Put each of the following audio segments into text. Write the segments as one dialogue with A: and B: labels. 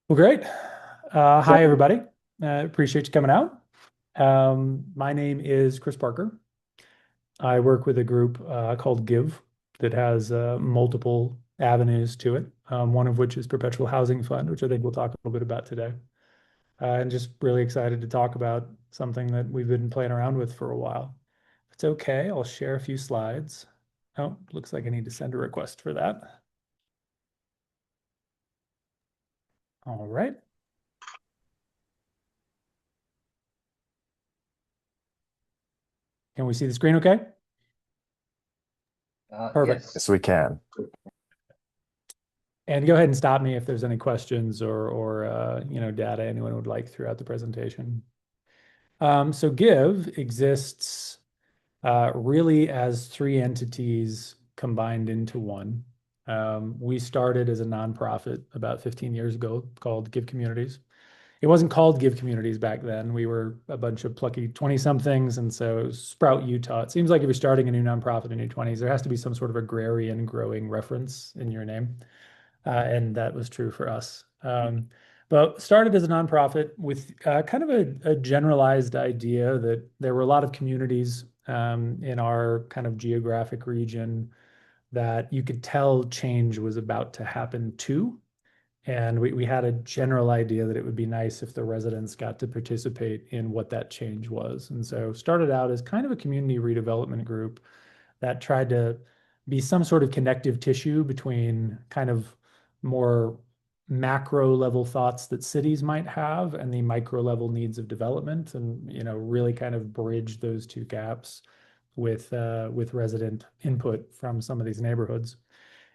A: Well, great.
B: So,
A: Hi, everybody. Appreciate you coming out. My name is Chris Parker. I work with a group called Give that has multiple avenues to it, one of which is Perpetual Housing Fund, which I think we'll talk a little bit about today. And just really excited to talk about something that we've been playing around with for a while. If it's okay, I'll share a few slides. Oh, looks like I need to send a request for that. All right. Can we see the screen okay? Perfect.
B: yes, we can.
A: And go ahead and stop me if there's any questions or data anyone would like throughout the presentation. So Give exists really as three entities combined into one. We started as a nonprofit about 15 years ago called Give Communities. It wasn't called Give Communities back then. We were a bunch of plucky 20 somethings. And so it was Sprout Utah. It seems like if you're starting a new nonprofit in your 20s, there has to be some sort of agrarian growing reference in your name. And that was true for us. But started as a nonprofit with kind of a generalized idea that there were a lot of communities in our kind of geographic region that you could tell change was about to happen to. And we had a general idea that it would be nice if the residents got to participate in what that change was. And so started out as kind of a community redevelopment group that tried to be some sort of connective tissue between kind of more macro level thoughts that cities might have and the micro level needs of development, and really kind of bridge those two gaps with resident input from some of these neighborhoods.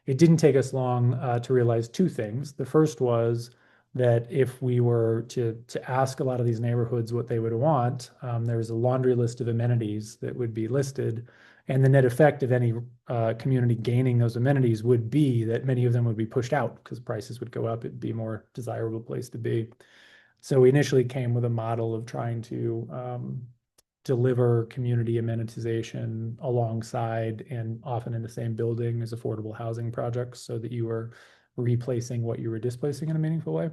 A: It didn't take us long to realize two things. The first was that if we were to ask a lot of these neighborhoods what they would want, there was a laundry list of amenities that would be listed, and the net effect of any community gaining those amenities would be that many of them would be pushed out because prices would go up. It'd be a more desirable place to be. So we initially came with a model of trying to deliver community amenitization alongside and often in the same building as affordable housing projects so that you were replacing what you were displacing in a meaningful way.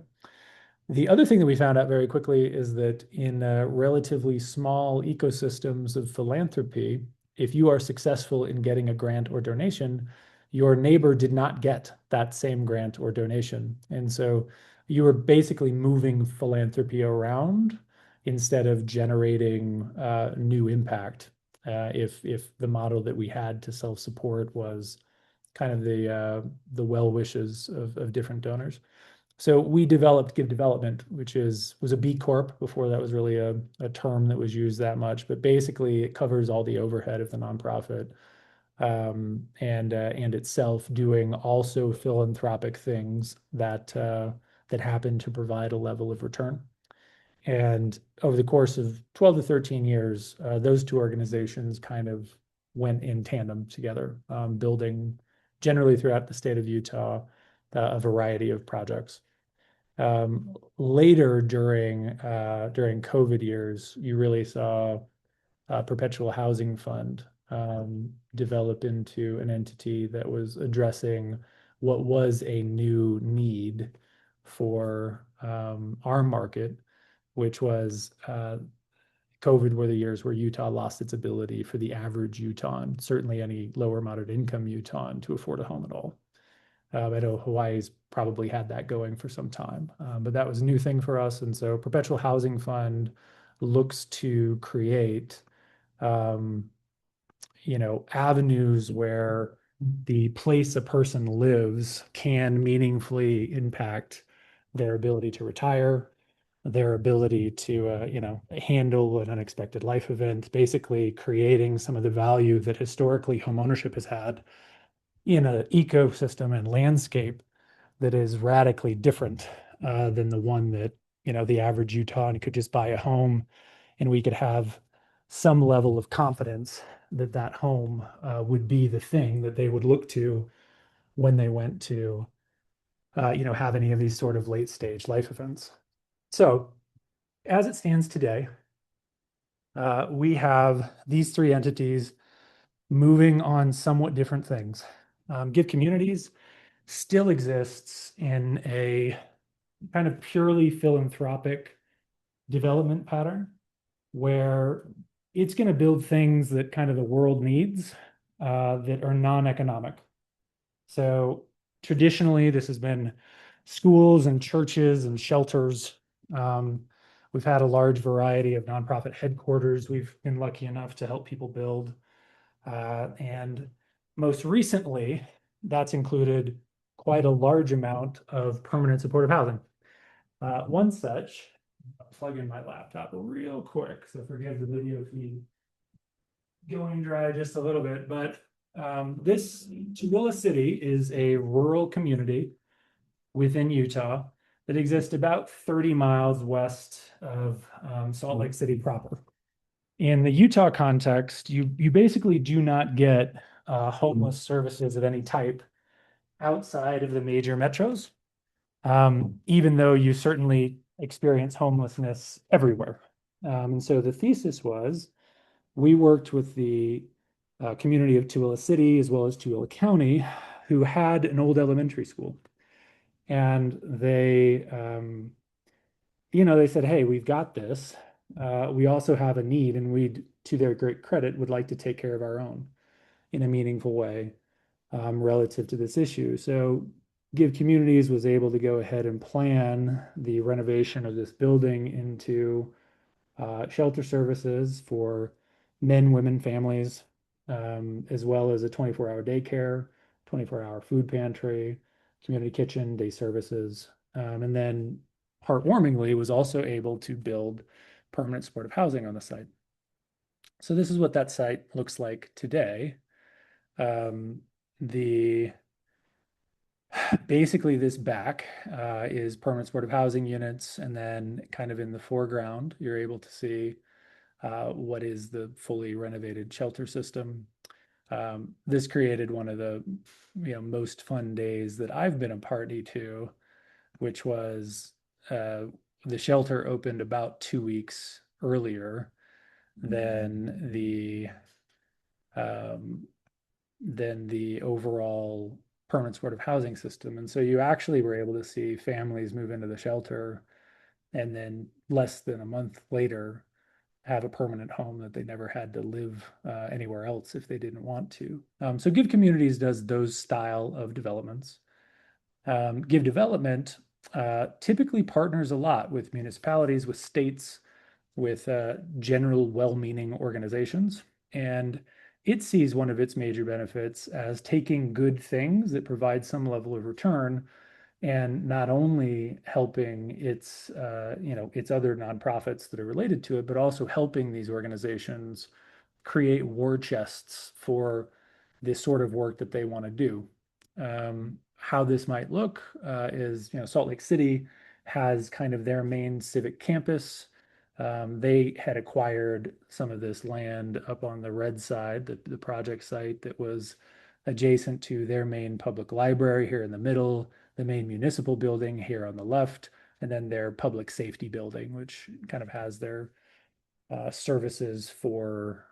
A: The other thing that we found out very quickly is that in relatively small ecosystems of philanthropy, if you are successful in getting a grant or donation, your neighbor did not get that same grant or donation. And so you were basically moving philanthropy around instead of generating new impact. If the model that we had to self-support was kind of the well wishes of different donors. So we developed Give Development, which was a B Corp before that was really a term that was used that much. But basically, it covers all the overhead of the nonprofit, and itself doing also philanthropic things that happen to provide a level of return. And over the course of 12 to 13 years, those two organizations kind of went in tandem together, building generally throughout the state of Utah a variety of projects. Later during COVID years, you really saw Perpetual Housing Fund develop into an entity that was addressing what was a new need for our market, which was COVID were the years where Utah lost its ability for the average Utahn, certainly any lower moderate income Utahn, to afford a home at all. I know Hawaii's probably had that going for some time, but that was a new thing for us. And so Perpetual Housing Fund looks to create, um, avenues where the place a person lives can meaningfully impact their ability to retire, their ability to, handle an unexpected life event, basically creating some of the value that historically homeownership has had in an ecosystem and landscape that is radically different than the one that the average Utahn could just buy a home, and we could have some level of confidence that that home would be the thing that they would look to when they went to have any of these sort of late stage life events. So as it stands today, we have these three entities moving on somewhat different things. Give Communities still exists in a kind of purely philanthropic development pattern where it's going to build things that kind of the world needs that are non-economic. So traditionally, this has been schools and churches and shelters. Um, we've had a large variety of nonprofit headquarters we've been lucky enough to help people build. And most recently, that's included quite a large amount of permanent supportive housing. One such, I'll plug in my laptop real quick, so forgive the video feed going dry just a little bit, but this Tooele City is a rural community within Utah that exists about 30 miles west of Salt Lake City proper. In the Utah context, you basically do not get homeless services of any type outside of the major metros, even though you certainly experience homelessness everywhere. And so the thesis was we worked with the community of Tooele City as well as Tooele County, who had an old elementary school. And they said, hey, we've got this. We also have a need, and we, to their great credit, would like to take care of our own in a meaningful way relative to this issue. So Give Communities was able to go ahead and plan the renovation of this building into shelter services for men, women, families, as well as a 24-hour daycare, 24-hour food pantry, community kitchen, day services. And then heartwarmingly was also able to build permanent supportive housing on the site. So this is what that site looks like today. The Basically this back is permanent supportive housing units, and then kind of in the foreground, you're able to see what is the fully renovated shelter system. This created one of the most fun days that I've been a party to, which was the shelter opened about 2 weeks earlier than the um, overall permanent supportive housing system. And so you actually were able to see families move into the shelter and then less than a month later have a permanent home that they never had to live anywhere else if they didn't want to. So Give Communities does those style of developments. Give Development typically partners a lot with municipalities, with states, with general well-meaning organizations. And it sees one of its major benefits as taking good things that provide some level of return and not only helping its other nonprofits that are related to it, but also helping these organizations create war chests for this sort of work that they want to do. How this might look is, Salt Lake City has kind of their main civic campus. They had acquired some of this land up on the red side, the project site that was adjacent to their main public library here in the middle, the main municipal building here on the left, and then their public safety building, which kind of has their services for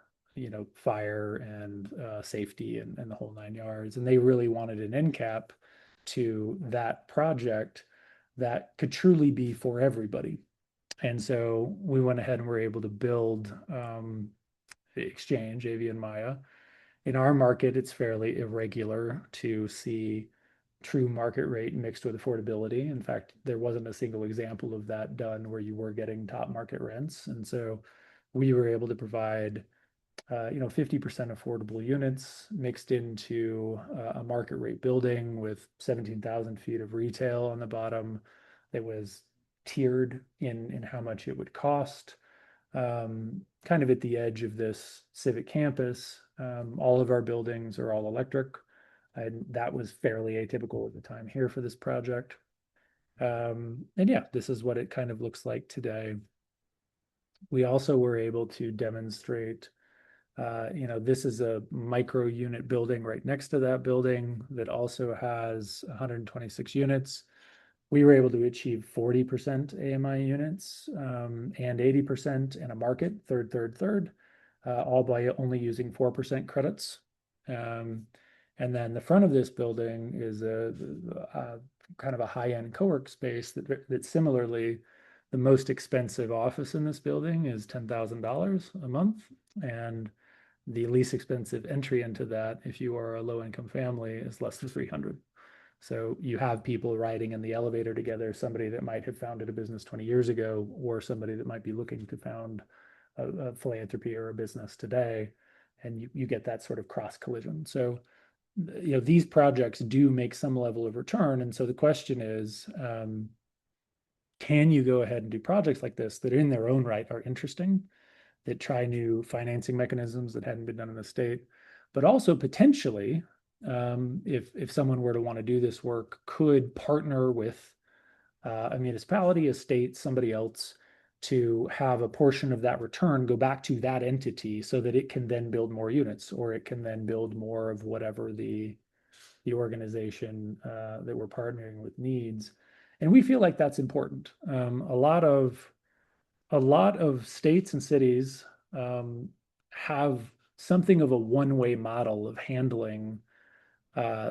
A: fire and safety and the whole 9 yards. And they really wanted an end cap to that project that could truly be for everybody. And so we went ahead and were able to build the exchange, AV and Maya. In our market, it's fairly irregular to see true market rate mixed with affordability. In fact, there wasn't a single example of that done where you were getting top market rents. And so we were able to provide 50% affordable units mixed into a market rate building with 17,000 feet of retail on the bottom that was tiered in how much it would cost. Kind of at the edge of this civic campus. All of our buildings are all electric, and that was fairly atypical at the time here for this project. And yeah, this is what it kind of looks like today. We also were able to demonstrate, this is a micro unit building right next to that building that also has 126 units. We were able to achieve 40% AMI units and 80% in a market, third, all by only using 4% credits. And then the front of this building is kind of a high-end co-work space that similarly, the most expensive office in this building is $10,000 a month. And the least expensive entry into that, if you are a low-income family, is less than 300. So you have people riding in the elevator together, somebody that might have founded a business 20 years ago, or somebody that might be looking to found a philanthropy or a business today, and you get that sort of cross collision. So, these projects do make some level of return. And so the question is, can you go ahead and do projects like this that in their own right are interesting, that try new financing mechanisms that hadn't been done in the state, but also potentially, if someone were to want to do this work, could partner with a municipality, a state, somebody else to have a portion of that return go back to that entity so that it can then build more units, or it can then build more of whatever the organization that we're partnering with needs. And we feel like that's important. A lot of states and cities have something of a one-way model of handling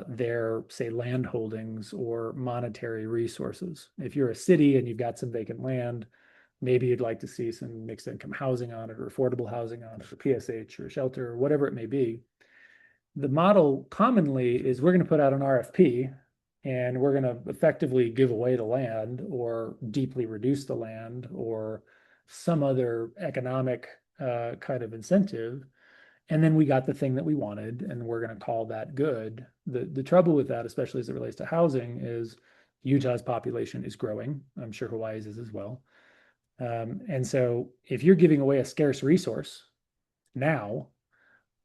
A: their, say, land holdings or monetary resources. If you're a city and you've got some vacant land, maybe you'd like to see some mixed income housing on it, or affordable housing on it, or PSH or shelter, or whatever it may be. The model commonly is we're going to put out an RFP and we're going to effectively give away the land or deeply reduce the land or some other economic kind of incentive. And then we got the thing that we wanted, and we're going to call that good. The trouble with that, especially as it relates to housing, is Utah's population is growing. I'm sure Hawaii's is as well. And so if you're giving away a scarce resource now,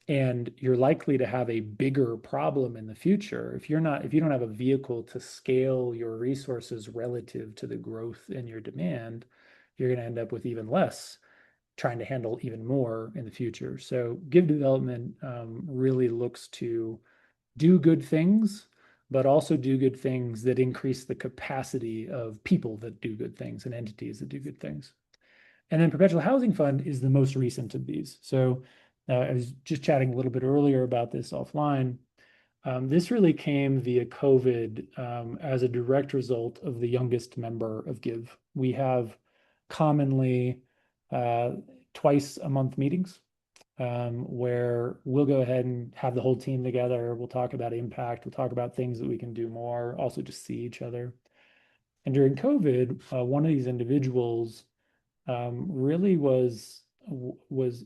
A: and you're likely to have a bigger problem in the future, if you don't have a vehicle to scale your resources relative to the growth in your demand, you're going to end up with even less, trying to handle even more in the future. So give development really looks to do good things, but also do good things that increase the capacity of people that do good things and entities that do good things. And then Perpetual Housing Fund is the most recent of these. So I was just chatting a little bit earlier about this offline. This really came via COVID as a direct result of the youngest member of Give. We have commonly twice a month meetings where we'll go ahead and have the whole team together. We'll talk about impact. We'll talk about things that we can do more, also just see each other. And during COVID, one of these individuals really was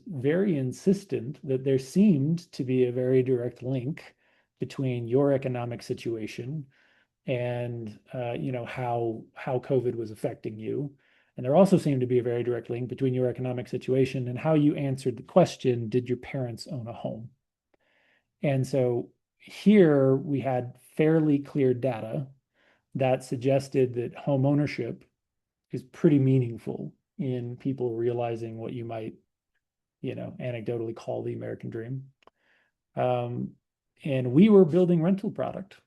A: very insistent that there seemed to be a very direct link between your economic situation and how COVID was affecting you. And there also seemed to be a very direct link between your economic situation and how you answered the question, did your parents own a home? And so here we had fairly clear data that suggested that home ownership is pretty meaningful in people realizing what you might, anecdotally call the American dream. And we were building rental product,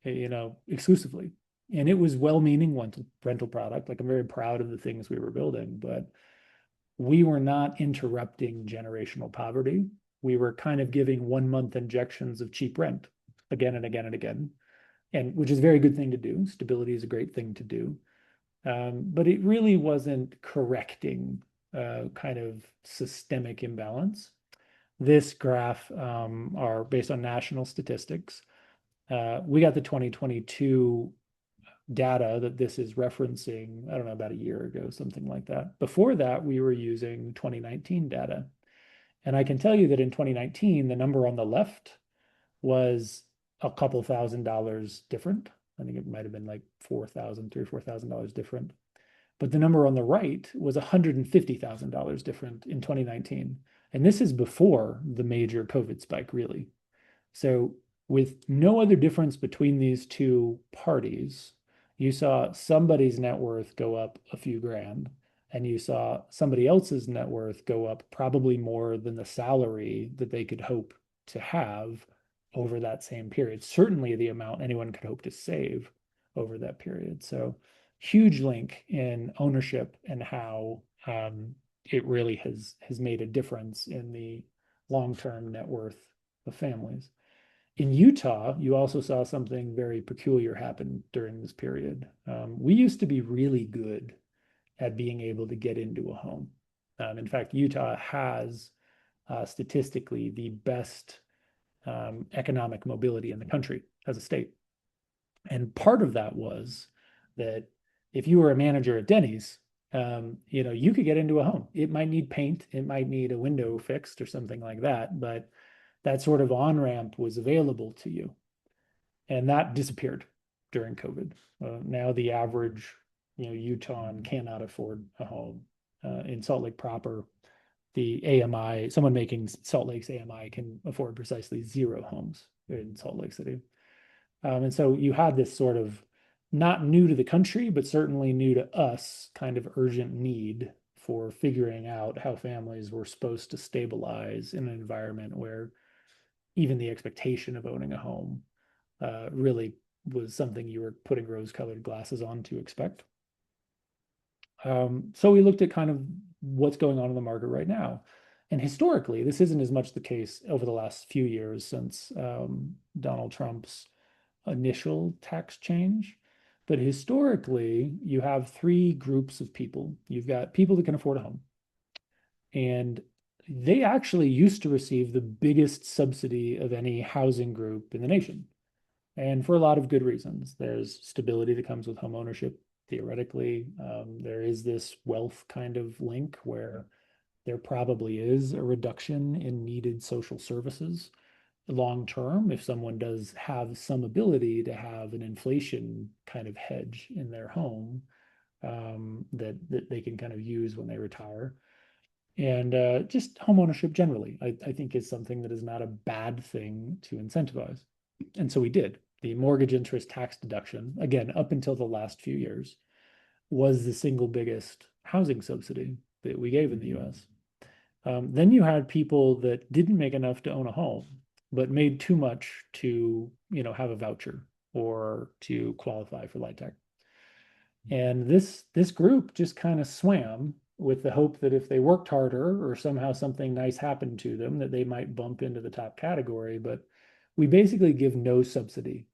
A: exclusively. And it was well-meaning rental product. Like, I'm very proud of the things we were building, but we were not interrupting generational poverty. We were kind of giving 1 month injections of cheap rent again and again and again, and which is a very good thing to do. Stability is a great thing to do. But it really wasn't correcting kind of systemic imbalance. This graph are based on national statistics. We got the 2022 data that this is referencing, I don't know, about a year ago, something like that. Before that, we were using 2019 data. And I can tell you that in 2019, the number on the left was a couple $1,000s different. I think it might have been like $3,000 or $4,000 different. But the number on the right was $150,000 different in 2019. And this is before the major COVID spike, really. So with no other difference between these two parties, you saw somebody's net worth go up a few grand, and you saw somebody else's net worth go up probably more than the salary that they could hope to have over that same period. Certainly the amount anyone could hope to save over that period. So huge link in ownership and how it really has made a difference in the long-term net worth of families. In Utah, you also saw something very peculiar happen during this period. We used to be really good at being able to get into a home. In fact, Utah has statistically the best economic mobility in the country as a state. And part of that was that if you were a manager at Denny's, you could get into a home. It might need paint, it might need a window fixed or something like that, but that sort of on-ramp was available to you. And that disappeared during COVID. Now the average, Utahn cannot afford a home. In Salt Lake proper, the AMI, someone making Salt Lake's AMI can afford precisely 0 homes in Salt Lake City. And so you had this sort of not new to the country, but certainly new to us kind of urgent need for figuring out how families were supposed to stabilize in an environment where even the expectation of owning a home really was something you were putting rose-colored glasses on to expect. So we looked at kind of what's going on in the market right now. And historically, this isn't as much the case over the last few years since Donald Trump's initial tax change. But historically, you have 3 groups of people. You've got people that can afford a home. And they actually used to receive the biggest subsidy of any housing group in the nation. And for a lot of good reasons. There's stability that comes with home ownership, theoretically. There is this wealth kind of link where there probably is a reduction in needed social services long term if someone does have some ability to have an inflation kind of hedge in their home that they can kind of use when they retire. And just home ownership generally, I think is something that is not a bad thing to incentivize. And so we did. The mortgage interest tax deduction, again, up until the last few years, was the single biggest housing subsidy that we gave in the US. Then you had people that didn't make enough to own a home, but made too much to, have a voucher or to qualify for LIHTC. And this group just kind of swam with the hope that if they worked harder or somehow something nice happened to them, that they might bump into the top category. But we basically give no subsidy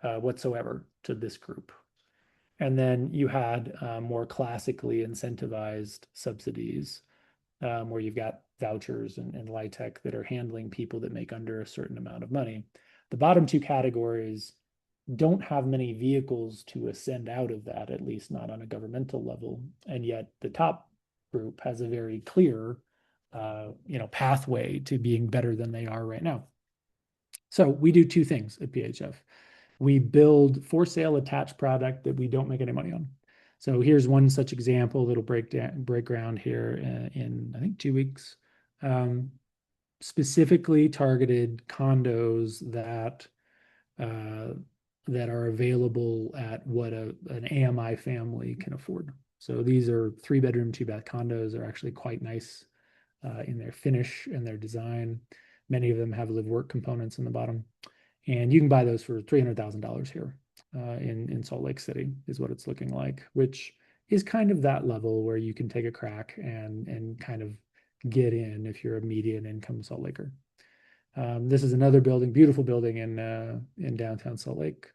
A: whatsoever to this group. And then you had more classically incentivized subsidies where you've got vouchers and LIHTC that are handling people that make under a certain amount of money. The bottom 2 categories don't have many vehicles to ascend out of that, at least not on a governmental level. And yet the top group has a very clear, pathway to being better than they are right now. So we do 2 things at PHF. We build for sale attached product that we don't make any money on. So here's one such example that'll break ground here in I think 2 weeks. Specifically targeted condos that are available at what an AMI family can afford. So these are 3-bedroom, 2-bath condos. They're actually quite nice in their finish and their design. Many of them have live-work components in the bottom. And you can buy those for $300,000 here in Salt Lake City is what it's looking like, which is kind of that level where you can take a crack and kind of get in if you're a median income Salt Laker. This is another building, beautiful building in downtown Salt Lake.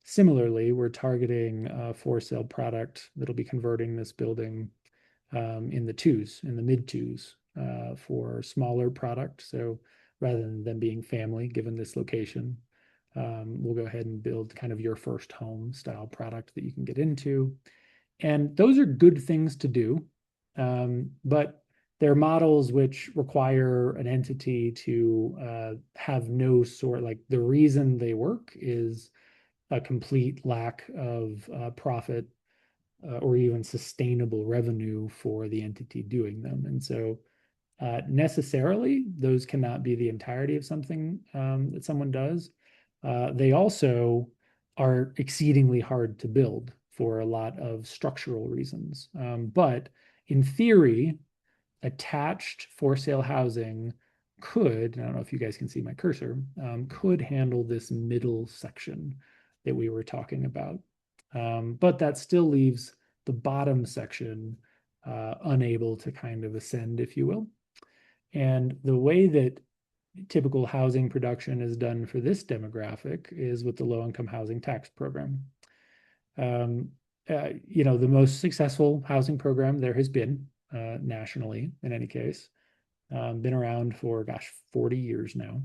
A: Similarly, we're targeting a for sale product that'll be converting this building in the mid twos for smaller product. So rather than them being family, given this location, we'll go ahead and build kind of your first home style product that you can get into. And those are good things to do, but they're models which require an entity to have no sort, like the reason they work is a complete lack of profit or even sustainable revenue for the entity doing them. And so necessarily, those cannot be the entirety of something that someone does. They also are exceedingly hard to build for a lot of structural reasons. But in theory, attached for sale housing could, I don't know if you guys can see my cursor, could handle this middle section that we were talking about. But that still leaves the bottom section unable to kind of ascend, if you will. And the way that typical housing production is done for this demographic is with the low-income housing tax program. The most successful housing program there has been nationally, in any case, been around for, gosh, 40 years now.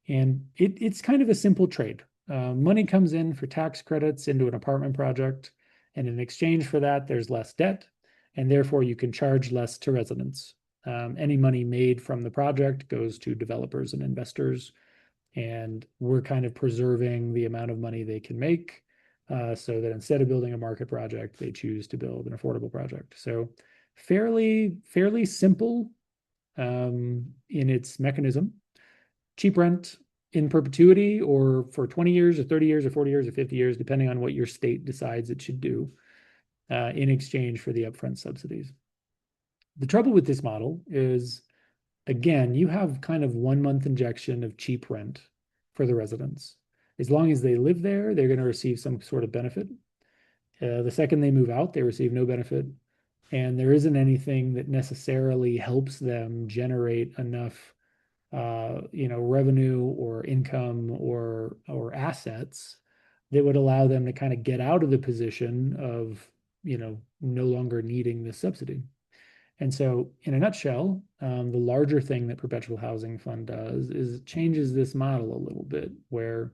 A: And it's kind of a simple trade. Money comes in for tax credits into an apartment project, and in exchange for that, there's less debt, and therefore you can charge less to residents. Any money made from the project goes to developers and investors, and we're kind of preserving the amount of money they can make, so that instead of building a market project, they choose to build an affordable project. So fairly simple in its mechanism. Cheap rent in perpetuity, or for 20 years or 30 years or 40 years or 50 years, depending on what your state decides it should do, in exchange for the upfront subsidies. The trouble with this model is, again, you have kind of 1 month injection of cheap rent for the residents. As long as they live there, they're going to receive some sort of benefit. The second they move out, they receive no benefit. And there isn't anything that necessarily helps them generate enough revenue or income or assets that would allow them to kind of get out of the position of, no longer needing this subsidy. And so, in a nutshell, the larger thing that Perpetual Housing Fund does is it changes this model a little bit, where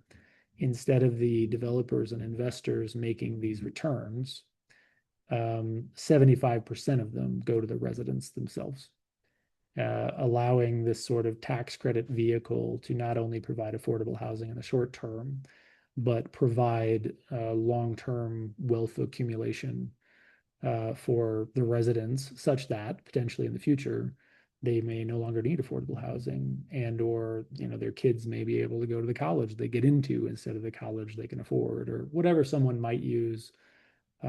A: instead of the developers and investors making these returns, 75% of them go to the residents themselves, allowing this sort of tax credit vehicle to not only provide affordable housing in the short term, but provide long-term wealth accumulation for the residents, such that potentially in the future they may no longer need affordable housing, and or their kids may be able to go to the college they get into instead of the college they can afford, or whatever someone might use a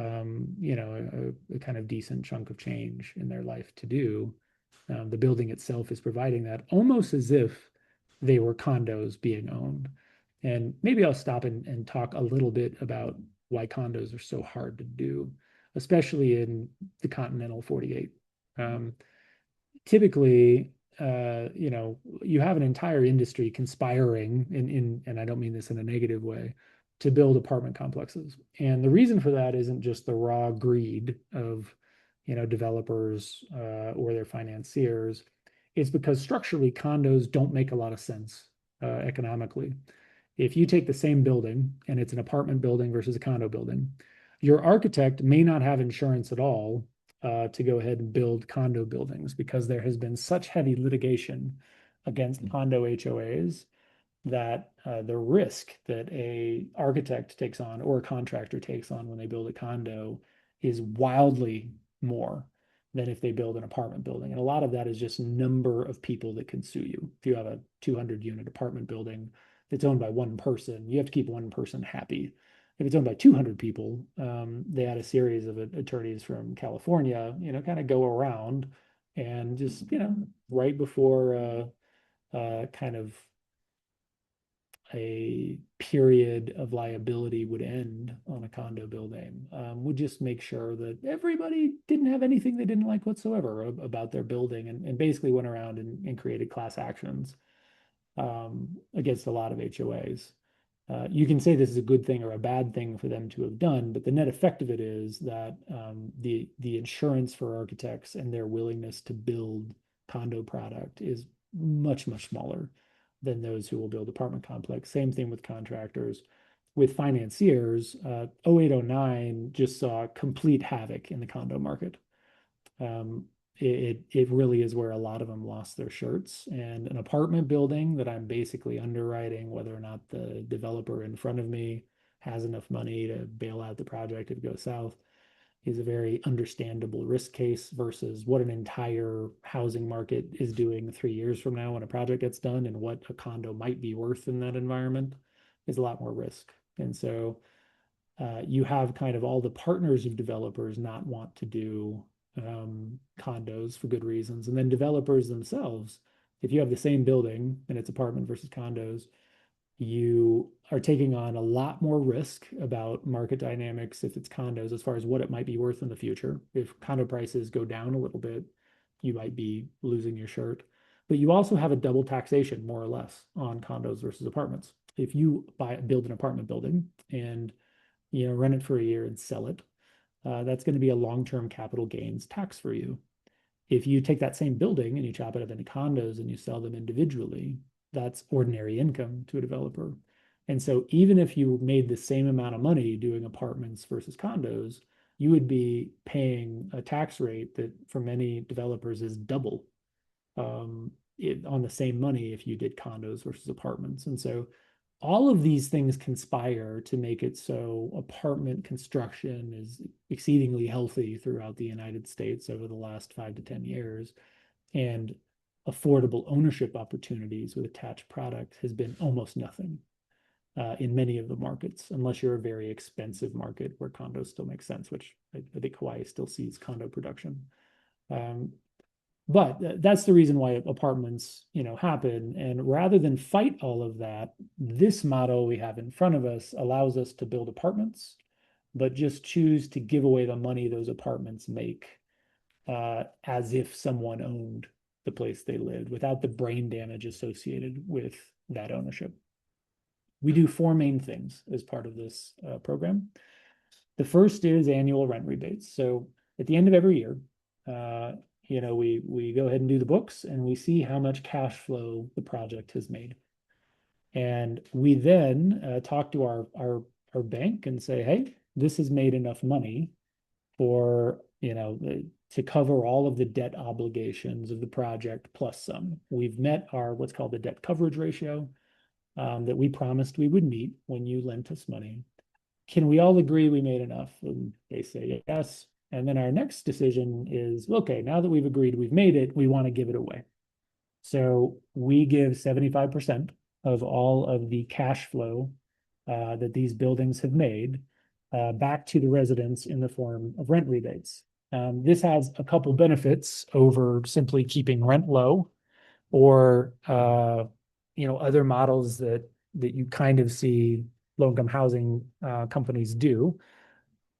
A: kind of decent chunk of change in their life to do. The building itself is providing that, almost as if they were condos being owned. And maybe I'll stop and talk a little bit about why condos are so hard to do, especially in the continental 48. Typically, you have an entire industry conspiring and I don't mean this in a negative way, to build apartment complexes. And the reason for that isn't just the raw greed of, developers or their financiers. It's because structurally condos don't make a lot of sense economically. If you take the same building and it's an apartment building versus a condo building, your architect may not have insurance at all to go ahead and build condo buildings, because there has been such heavy litigation against condo HOAs that the risk that a architect takes on or a contractor takes on when they build a condo is wildly more than if they build an apartment building. And a lot of that is just number of people that can sue you. If you have a 200-unit apartment building that's owned by one person, you have to keep one person happy. If it's owned by 200 people, they had a series of attorneys from California, kind of go around and just, right before kind of a period of liability would end on a condo building, would just make sure that everybody didn't have anything they didn't like whatsoever about their building, and basically went around and created class actions against a lot of HOAs. You can say this is a good thing or a bad thing for them to have done, but the net effect of it is that the insurance for architects and their willingness to build condo product is much, much smaller than those who will build apartment complex. Same thing with contractors. With financiers, 0809 just saw complete havoc in the condo market. It really is where a lot of them lost their shirts. And an apartment building that I'm basically underwriting whether or not the developer in front of me has enough money to bail out the project if it goes south is a very understandable risk case, versus what an entire housing market is doing 3 years from now when a project gets done, and what a condo might be worth in that environment is a lot more risk. And so you have kind of all the partners of developers not want to do condos for good reasons. And then developers themselves, if you have the same building and it's apartment versus condos, you are taking on a lot more risk about market dynamics if it's condos, as far as what it might be worth in the future. If condo prices go down a little bit, you might be losing your shirt. But you also have a double taxation, more or less, on condos versus apartments. If you build an apartment building and rent it for a year and sell it, that's going to be a long-term capital gains tax for you. If you take that same building and you chop it up into condos and you sell them individually, that's ordinary income to a developer. And so even if you made the same amount of money doing apartments versus condos, you would be paying a tax rate that for many developers is double on the same money if you did condos versus apartments. And so all of these things conspire to make it so apartment construction is exceedingly healthy throughout the United States over the last 5 to 10 years. And affordable ownership opportunities with attached product has been almost nothing in many of the markets, unless you're a very expensive market where condos still make sense, which I think Hawaii still sees condo production. But that's the reason why apartments, happen. And rather than fight all of that, this model we have in front of us allows us to build apartments, but just choose to give away the money those apartments make as if someone owned the place they lived without the brain damage associated with that ownership. We do four main things as part of this program. The first is annual rent rebates. So at the end of every year, we go ahead and do the books and we see how much cash flow the project has made. And we then talk to our bank and say, hey, this has made enough money for, to cover all of the debt obligations of the project plus some. We've met our what's called the debt coverage ratio that we promised we would meet when you lent us money. Can we all agree we made enough? And they say yes. And then our next decision is, okay, now that we've agreed we've made it, we want to give it away. So we give 75% of all of the cash flow that these buildings have made back to the residents in the form of rent rebates. This has a couple benefits over simply keeping rent low or other models that you kind of see low-income housing companies do.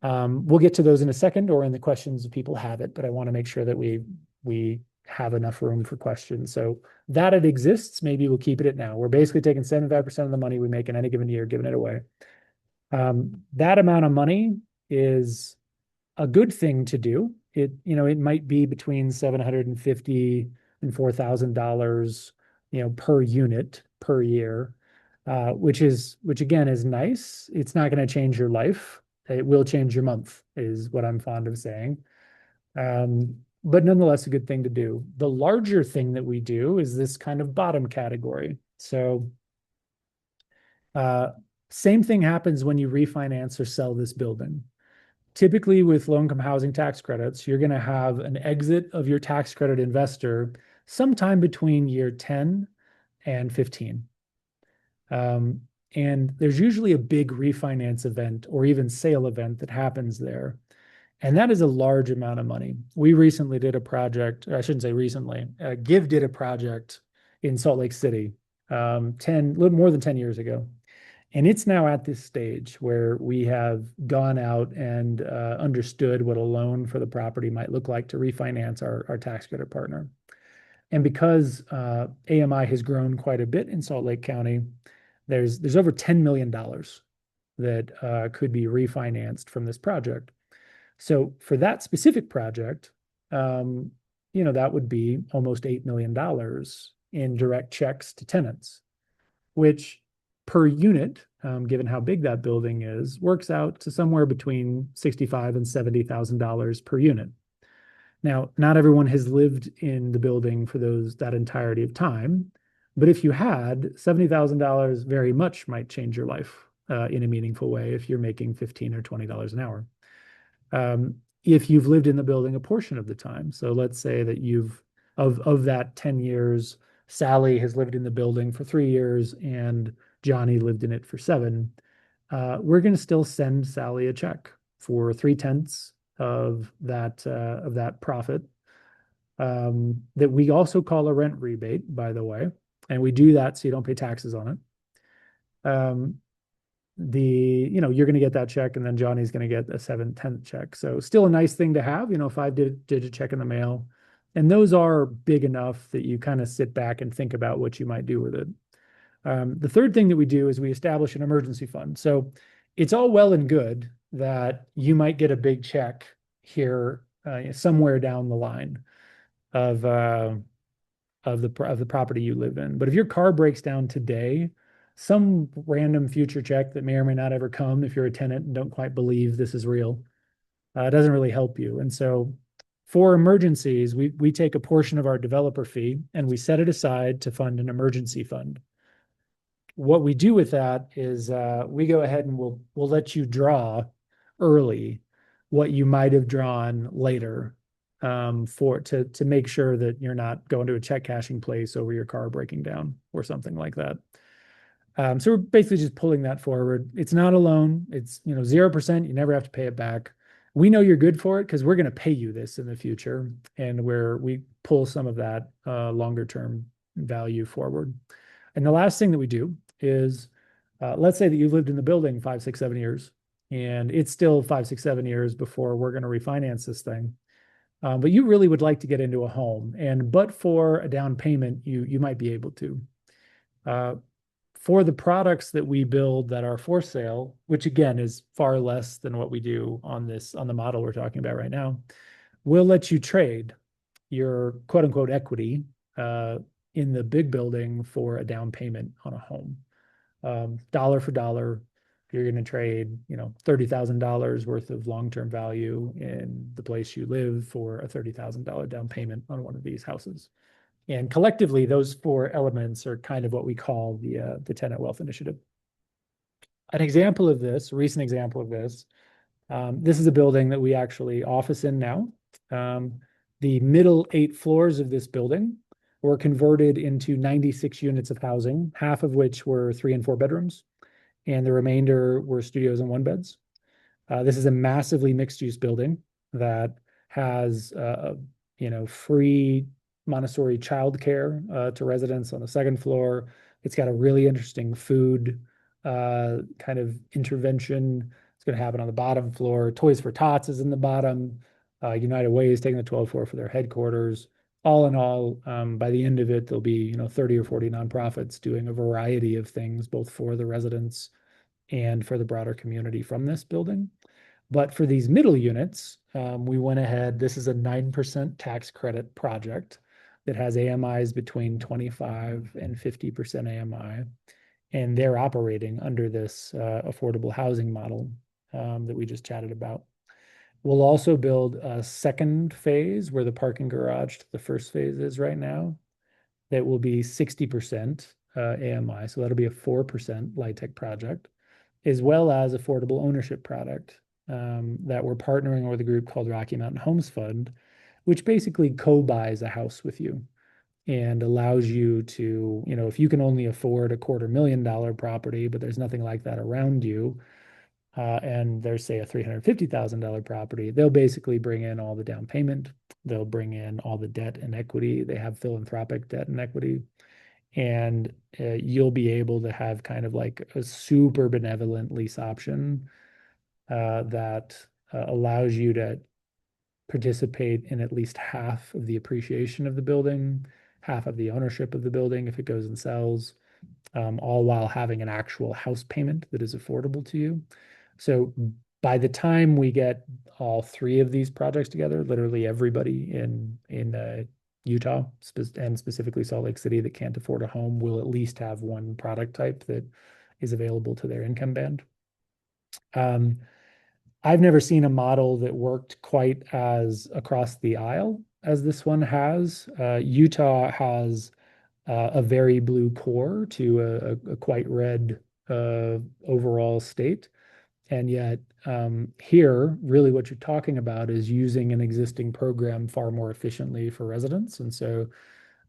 A: We'll get to those in a second or in the questions if people have it, but I want to make sure that we have enough room for questions. So that it exists, maybe we'll keep it at now. We're basically taking 75% of the money we make in any given year, giving it away. That amount of money is a good thing to do. It might be between $750 and $4,000, per unit per year, which again is nice. It's not going to change your life. It will change your month, is what I'm fond of saying. But nonetheless, a good thing to do. The larger thing that we do is this kind of bottom category. So same thing happens when you refinance or sell this building. Typically with low-income housing tax credits, you're going to have an exit of your tax credit investor sometime between year 10 and 15. And there's usually a big refinance event or even sale event that happens there. And that is a large amount of money. We recently did a project, I shouldn't say recently, Give did a project in Salt Lake City, a little more than 10 years ago. And it's now at this stage where we have gone out and understood what a loan for the property might look like to refinance our tax credit partner. And because AMI has grown quite a bit in Salt Lake County, there's over $10 million that could be refinanced from this project. So for that specific project, that would be almost $8 million in direct checks to tenants, which per unit, given how big that building is, works out to somewhere between $65,000 and $70,000 per unit. Now, not everyone has lived in the building for that entirety of time, but if you had, $70,000 very much might change your life in a meaningful way if you're making $15 or $20 an hour. If you've lived in the building a portion of the time, so let's say that of that 10 years, Sally has lived in the building for 3 years and Johnny lived in it for 7, we're going to still send Sally a check for 3/10 of that profit that we also call a rent rebate, by the way, and we do that so you don't pay taxes on it. You're going to get that check, and then Johnny's going to get a 7/10 check. So still a nice thing to have, 5-digit check in the mail And those are big enough that you kind of sit back and think about what you might do with it. The third thing that we do is we establish an emergency fund. So it's all well and good that you might get a big check here somewhere down the line of the property you live in. But if your car breaks down today, some random future check that may or may not ever come if you're a tenant and don't quite believe this is real, doesn't really help you. And so for emergencies, we take a portion of our developer fee and we set it aside to fund an emergency fund. What we do with that is we go ahead and we'll let you draw early what you might have drawn later for to make sure that you're not going to a check cashing place over your car breaking down or something like that. So we're basically just pulling that forward. It's not a loan. It's 0%. You never have to pay it back. We know you're good for it because we're going to pay you this in the future, and where we pull some of that longer term value forward. And the last thing that we do is, let's say that you've lived in the building 5, 6, 7 years, and it's still 5, 6, 7 years before we're going to refinance this thing. But you really would like to get into a home, and but for a down payment, you might be able to. For the products that we build that are for sale, which again is far less than what we do on the model we're talking about right now, we'll let you trade your quote unquote equity in the big building for a down payment on a home. Dollar for dollar, you're going to trade, $30,000 worth of long-term value in the place you live for a $30,000 down payment on one of these houses. And collectively, those four elements are kind of what we call the tenant wealth initiative. An example of this, a recent example of this, this is a building that we actually office in now. The middle 8 floors of this building were converted into 96 units of housing, half of which were 3 and 4 bedrooms, and the remainder were studios and 1-beds. This is a massively mixed-use building that has, free Montessori childcare to residents on the 2nd floor. It's got a really interesting food kind of intervention. It's going to happen on the bottom floor. Toys for Tots is in the bottom. United Way is taking the 12th floor for their headquarters. All in all, by the end of it, there'll be 30 or 40 nonprofits doing a variety of things, both for the residents and for the broader community from this building. But for these middle units, we went ahead. This is a 9% tax credit project that has AMIs between 25 and 50% AMI. And they're operating under this affordable housing model that we just chatted about. We'll also build a second phase where the parking garage to the first phase is right now. That will be 60% AMI. So that'll be a 4% LIHTC project, as well as affordable ownership product that we're partnering with a group called Rocky Mountain Homes Fund, which basically co-buys a house with you and allows you to, if you can only afford a $250,000 property, but there's nothing like that around you, and there's, say, a $350,000 property, they'll basically bring in all the down payment. They'll bring in all the debt and equity. They have philanthropic debt and equity. And you'll be able to have kind of like a super benevolent lease option that allows you to participate in at least half of the appreciation of the building, half of the ownership of the building if it goes and sells, all while having an actual house payment that is affordable to you. So by the time we get all 3 of these projects together, literally everybody in Utah and specifically Salt Lake City that can't afford a home will at least have one product type that is available to their income band. I've never seen a model that worked quite as across the aisle as this one has. Utah has a very blue core to a quite red overall state. And yet here, really what you're talking about is using an existing program far more efficiently for residents. And so,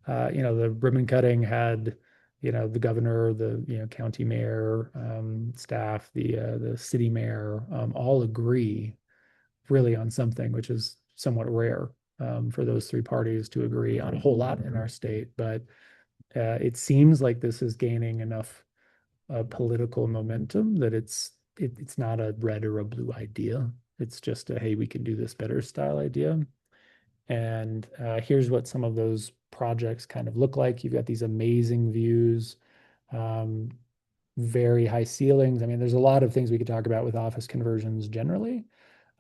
A: the ribbon cutting had, the governor, the county mayor, staff, the city mayor, all agree really on something, which is somewhat rare for those 3 parties to agree on a whole lot in our state. But it seems like this is gaining enough political momentum that it's not a red or a blue idea. It's just a, hey, we can do this better style idea. And here's what some of those projects kind of look like. You've got these amazing views, um, very high ceilings. I mean, there's a lot of things we could talk about with office conversions generally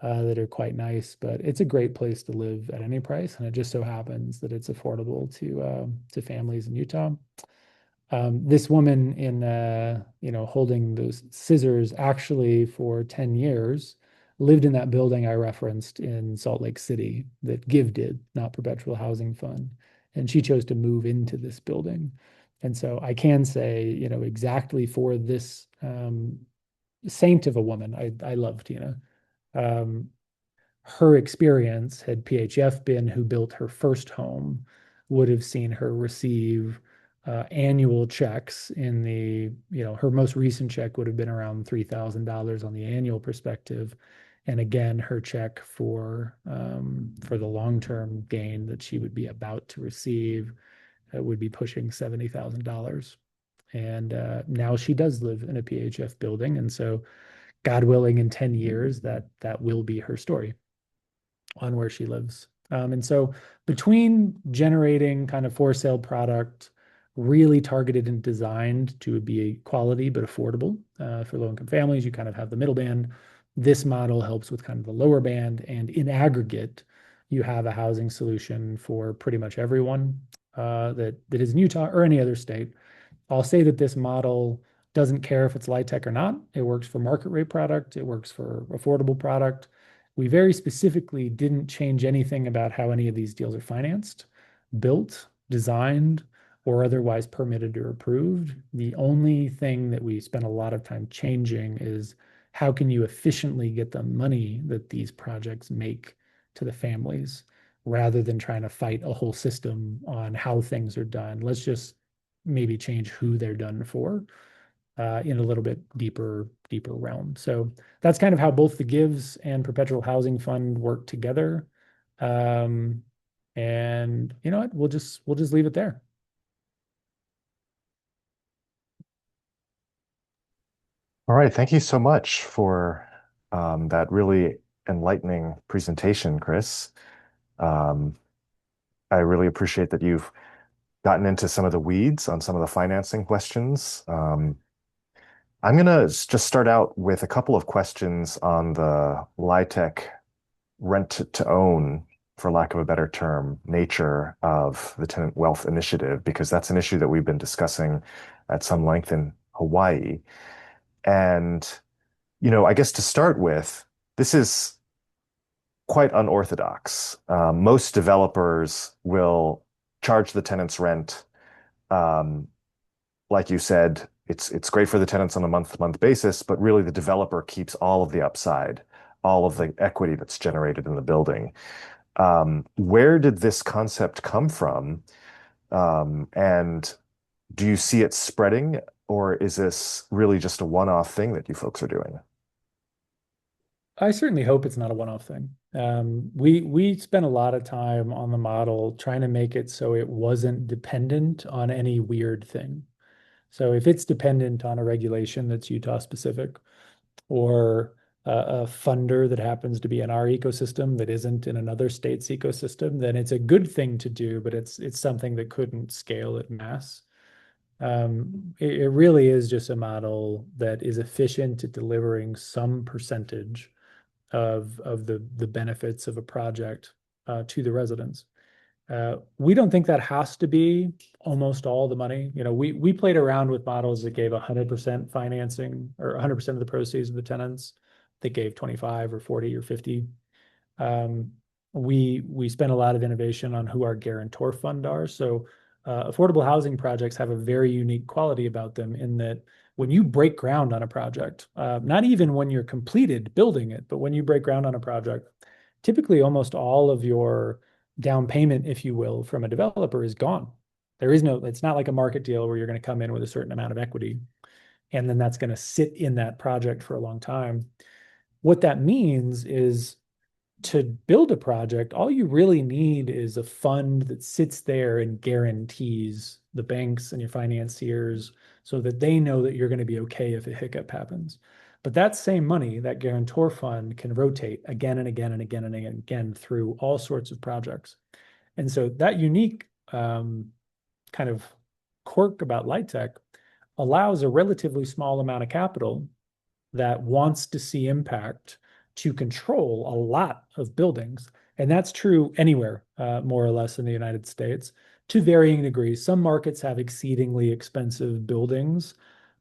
A: that are quite nice, but it's a great place to live at any price. And it just so happens that it's affordable to families in Utah. This woman in holding those scissors actually for 10 years lived in that building I referenced in Salt Lake City that Give did, not Perpetual Housing Fund. And she chose to move into this building. And so I can say, exactly for this saint of a woman, I love Tina. Um, Her experience, had PHF been who built her first home, would have seen her receive annual checks in her most recent check would have been around $3,000 on the annual perspective. And again, her check for the long-term gain that she would be about to receive would be pushing $70,000. And now she does live in a PHF building. And so, God willing, in 10 years, that will be her story on where she lives. And so between generating kind of for sale product, really targeted and designed to be quality but affordable for low income families, you kind of have the middle band. This model helps with kind of the lower band. And in aggregate, you have a housing solution for pretty much everyone that is in Utah or any other state. I'll say that this model doesn't care if it's LIHTC or not. It works for market rate product. It works for affordable product. We very specifically didn't change anything about how any of these deals are financed, built, designed, or otherwise permitted or approved. The only thing that we spent a lot of time changing is how can you efficiently get the money that these projects make to the families rather than trying to fight a whole system on how things are done. Let's just maybe change who they're done for in a little bit deeper realm. So that's kind of how both the Gives and Perpetual Housing Fund work together. Um, and you know what? We'll just leave it there.
B: All right, thank you so much for that really enlightening presentation, Chris. Um, I really appreciate that you've gotten into some of the weeds on some of the financing questions. I'm going to just start out with a couple of questions on the LIHTC rent to own, for lack of a better term, nature of the tenant wealth initiative, because that's an issue that we've been discussing at some length in Hawaii. And I guess to start with, this is quite unorthodox. Most developers will charge the tenants rent. Um, like you said, it's great for the tenants on a month-to-month basis, but really the developer keeps all of the upside, all of the equity that's generated in the building. Where did this concept come from? And do you see it spreading, or is this really just a one-off thing that you folks are doing?
A: I certainly hope it's not a one-off thing. We spent a lot of time on the model trying to make it so it wasn't dependent on any weird thing. So if it's dependent on a regulation that's Utah specific, or a funder that happens to be in our ecosystem that isn't in another state's ecosystem, then it's a good thing to do, but it's something that couldn't scale at mass. It really is just a model that is efficient at delivering some percentage of the benefits of a project to the residents. We don't think that has to be almost all the money. We played around with models that gave 100% financing or 100% of the proceeds of the tenants that gave 25 or 40 or 50. Um, we spent a lot of innovation on who our guarantor fund are. So affordable housing projects have a very unique quality about them in that when you break ground on a project, not even when you're completed building it, but when you break ground on a project, typically almost all of your down payment, if you will, from a developer is gone. It's not like a market deal where you're going to come in with a certain amount of equity and then that's going to sit in that project for a long time. What that means is to build a project, all you really need is a fund that sits there and guarantees the banks and your financiers so that they know that you're going to be okay if a hiccup happens. But that same money, that guarantor fund, can rotate again and again and again and again through all sorts of projects. And so that unique kind of quirk about LIHTC allows a relatively small amount of capital that wants to see impact to control a lot of buildings. And that's true anywhere, more or less, in the United States to varying degrees. Some markets have exceedingly expensive buildings.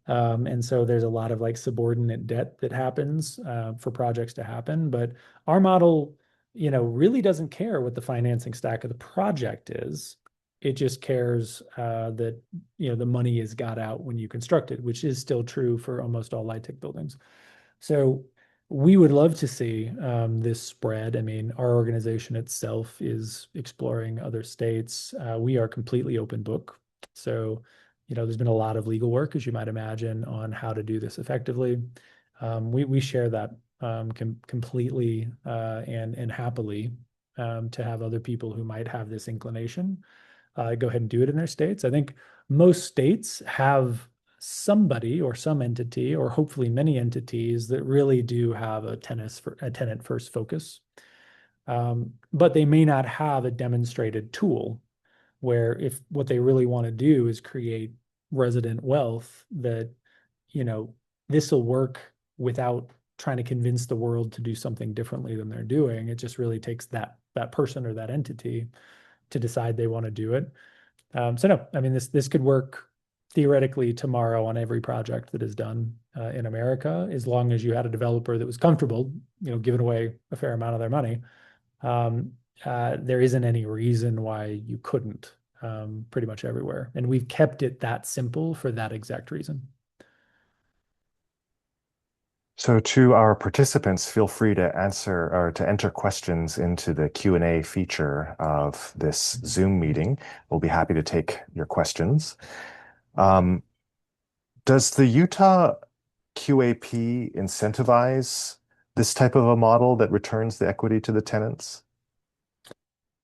A: And so there's a lot of like subordinate debt that happens for projects to happen. But our model, really doesn't care what the financing stack of the project is. It just cares that the money is got out when you construct it, which is still true for almost all LIHTC buildings. So we would love to see this spread. I mean, our organization itself is exploring other states. We are completely open book. So, there's been a lot of legal work, as you might imagine, on how to do this effectively. We share that completely and happily to have other people who might have this inclination go ahead and do it in their states. I think most states have somebody or some entity, or hopefully many entities, that really do have a tenant first focus. But they may not have a demonstrated tool where if what they really want to do is create resident wealth, that, this will work without trying to convince the world to do something differently than they're doing. It just really takes that person or that entity to decide they want to do it. So no, I mean, this could work theoretically tomorrow on every project that is done in America, as long as you had a developer that was comfortable, giving away a fair amount of their money. There isn't any reason why you couldn't, pretty much everywhere. And we've kept it that simple for that exact reason.
B: So to our participants, feel free to answer or to enter questions into the Q&A feature of this Zoom meeting. We'll be happy to take your questions. Does the Utah QAP incentivize this type of a model that returns the equity to the tenants?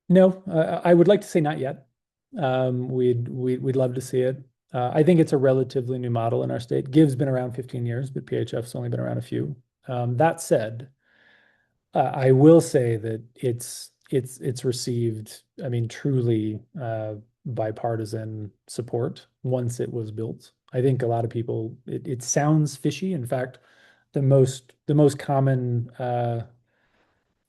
A: No, I would like to say not yet. We'd love to see it. I think it's a relatively new model in our state. GIV's been around 15 years, but PHF's only been around a few. That said, I will say that it's received, I mean, truly bipartisan support once it was built. I think a lot of people, it sounds fishy. In fact, the most common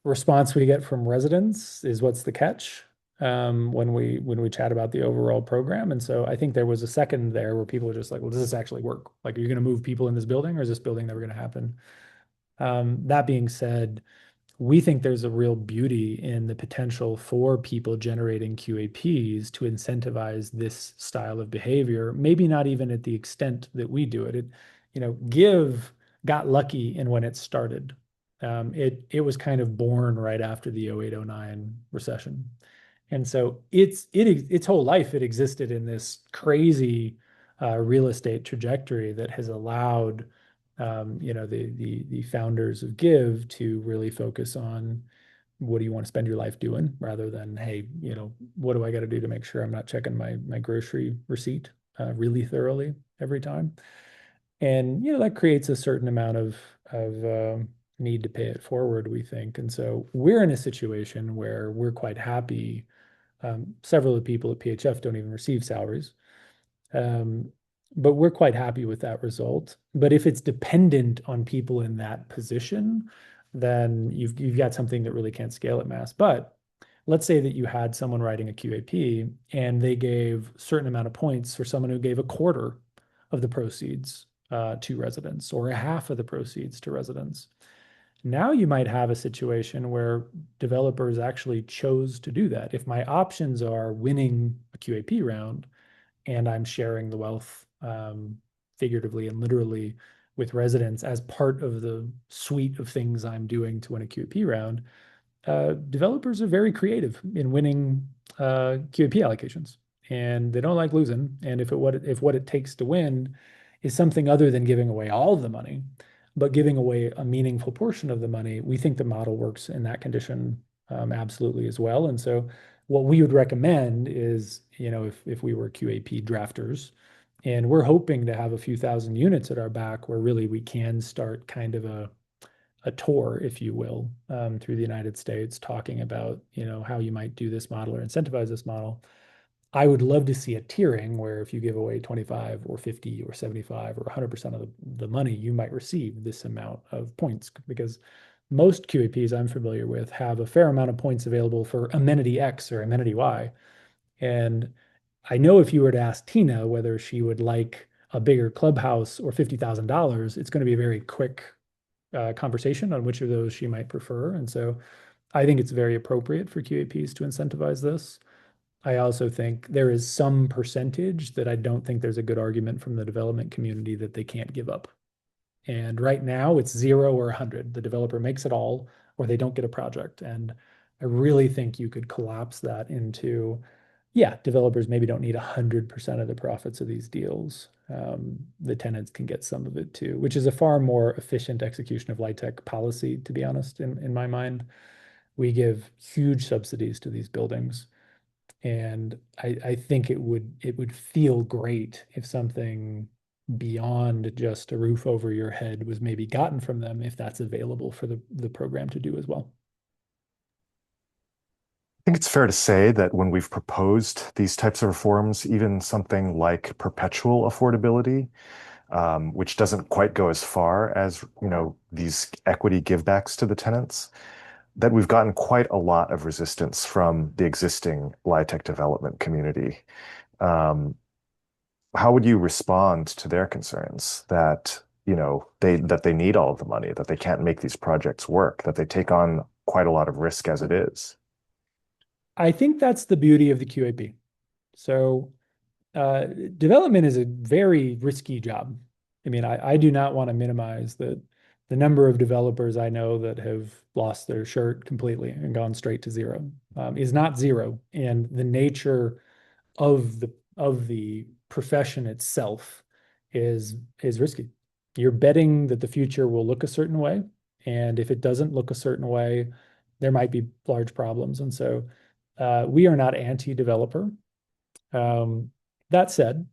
A: response we get from residents is, "What's the catch?" When we chat about the overall program. And so I think there was a second there where people were just like, "Well, does this actually work? Like, are you going to move people in this building, or is this building never going to happen?" That being said, we think there's a real beauty in the potential for people generating QAPs to incentivize this style of behavior, maybe not even at the extent that we do it. Give got lucky in when it started. It was kind of born right after the 08-09 recession. And so its whole life, it existed in this crazy real estate trajectory that has allowed the founders of Give to really focus on, what do you want to spend your life doing, rather than, hey, what do I got to do to make sure I'm not checking my grocery receipt really thoroughly every time. And that creates a certain amount of need to pay it forward, we think. And so we're in a situation where we're quite happy. Several of the people at PHF don't even receive salaries. But we're quite happy with that result. But if it's dependent on people in that position, then you've got something that really can't scale at mass. But let's say that you had someone writing a QAP and they gave a certain amount of points for someone who gave a quarter of the proceeds to residents, or a half of the proceeds to residents. Now you might have a situation where developers actually chose to do that. If my options are winning a QAP round and I'm sharing the wealth, figuratively and literally, with residents as part of the suite of things I'm doing to win a QAP round, developers are very creative in winning QAP allocations, and they don't like losing. And if what it takes to win is something other than giving away all of the money, but giving away a meaningful portion of the money, we think the model works in that condition absolutely as well. And so what we would recommend is, if we were QAP drafters, And we're hoping to have a few thousand units at our back where really we can start kind of a tour, if you will, through the United States, talking about, how you might do this model or incentivize this model. I would love to see a tiering where if you give away 25 or 50 or 75 or 100% of the money, you might receive this amount of points, because most QAPs I'm familiar with have a fair amount of points available for amenity X or amenity Y. And I know if you were to ask Tina whether she would like a bigger clubhouse or $50,000, it's going to be a very quick conversation on which of those she might prefer. And so I think it's very appropriate for QAPs to incentivize this. I also think there is some percentage that I don't think there's a good argument from the development community that they can't give up. And right now it's 0 or 100. The developer makes it all or they don't get a project. And I really think you could collapse that into, yeah, developers maybe don't need 100% of the profits of these deals. The tenants can get some of it too, which is a far more efficient execution of LIHTC policy, to be honest, in my mind. We give huge subsidies to these buildings. And I think it would feel great if something beyond just a roof over your head was maybe gotten from them, if that's available for the program to do as well.
B: I think it's fair to say that when we've proposed these types of reforms, even something like perpetual affordability, which doesn't quite go as far as, these equity givebacks to the tenants, that we've gotten quite a lot of resistance from the existing LIHTC development community. Um, how would you respond to their concerns that, they need all of the money, that they can't make these projects work, that they take on quite a lot of risk as it is?
A: I think that's the beauty of the QAP. So uh, development is a very risky job. I mean, I do not want to minimize the number of developers I know that have lost their shirt completely and gone straight to zero, is not zero. And the nature of the profession itself is risky. You're betting that the future will look a certain way, and if it doesn't look a certain way, there might be large problems. And so we are not anti-developer. That said,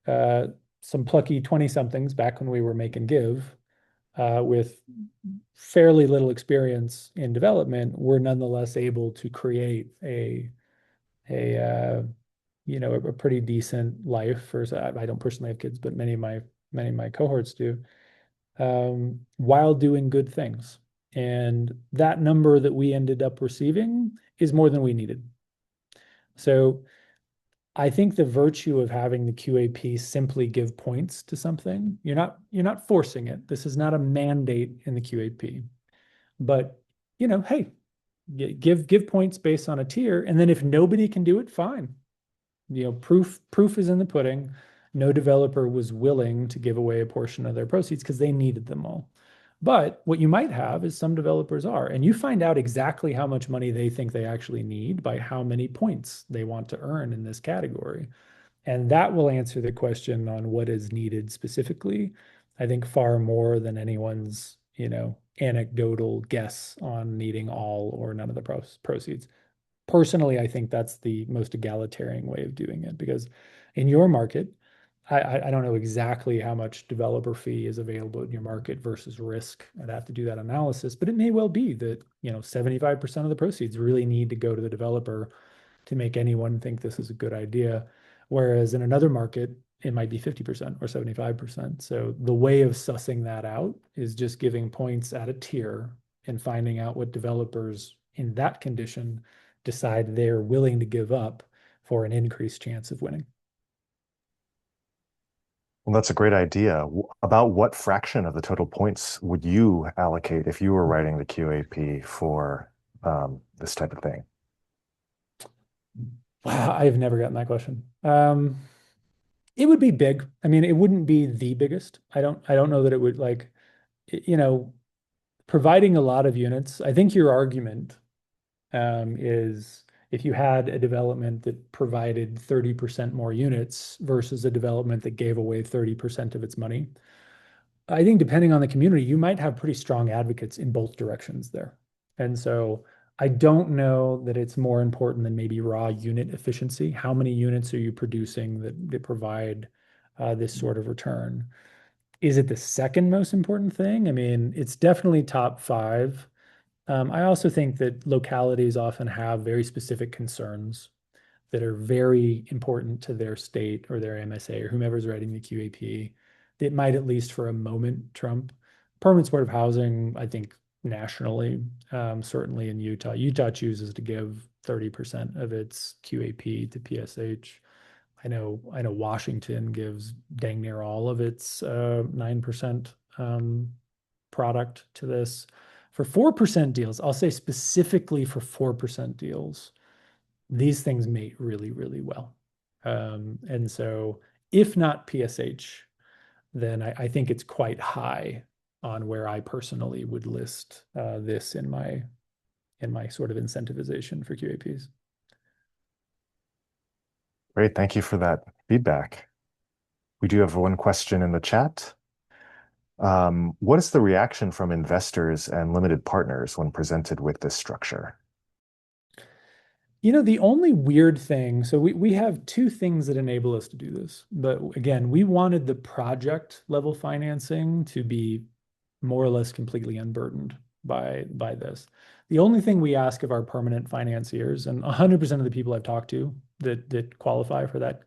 A: uh, some plucky 20 somethings back when we were Make and Give, with fairly little experience in development, were nonetheless able to create a a pretty decent life for. I don't personally have kids, but many of my cohorts do, while doing good things. And that number that we ended up receiving is more than we needed. So I think the virtue of having the QAP simply give points to something, you're not forcing it. This is not a mandate in the QAP. But, hey, give points based on a tier, and then if nobody can do it, fine. Proof is in the pudding. No developer was willing to give away a portion of their proceeds because they needed them all. But what you might have is some developers are, and you find out exactly how much money they think they actually need by how many points they want to earn in this category. And that will answer the question on what is needed specifically, I think far more than anyone's, anecdotal guess on needing all or none of the proceeds. Personally, I think that's the most egalitarian way of doing it, because in your market, I don't know exactly how much developer fee is available in your market versus risk. I'd have to do that analysis, but it may well be that, 75% of the proceeds really need to go to the developer to make anyone think this is a good idea. Whereas in another market, it might be 50% or 75%. So the way of sussing that out is just giving points at a tier and finding out what developers in that condition decide they're willing to give up for an increased chance of winning.
B: Well, that's a great idea. About what fraction of the total points would you allocate if you were writing the QAP for this type of thing?
A: Wow, I've never gotten that question. It would be big. I mean, it wouldn't be the biggest. I don't know that it would, like, you know, providing a lot of units. I think your argument is if you had a development that provided 30% more units versus a development that gave away 30% of its money. I think depending on the community, you might have pretty strong advocates in both directions there. And so I don't know that it's more important than maybe raw unit efficiency. How many units are you producing that provide this sort of return. Is it the second most important thing? I mean, it's definitely top five. I also think that localities often have very specific concerns that are very important to their state or their MSA or whomever's writing the QAP that might, at least for a moment, trump permanent supportive housing. I think nationally, certainly in Utah. Utah chooses to give 30% of its QAP to PSH. I know Washington gives dang near all of its 9% product to this. For 4% deals, I'll say specifically for 4% deals, these things mate really, really well. And so if not PSH, then I think it's quite high on where I personally would list this in my sort of incentivization for QAPs.
B: Great. Thank you for that feedback. We do have one question in the chat. What is the reaction from investors and limited partners when presented with this structure?
A: You know, the only weird thing, so we have two things that enable us to do this. But again, we wanted the project level financing to be more or less completely unburdened by this. The only thing we ask of our permanent financiers, and 100% of the people I've talked to that qualify for that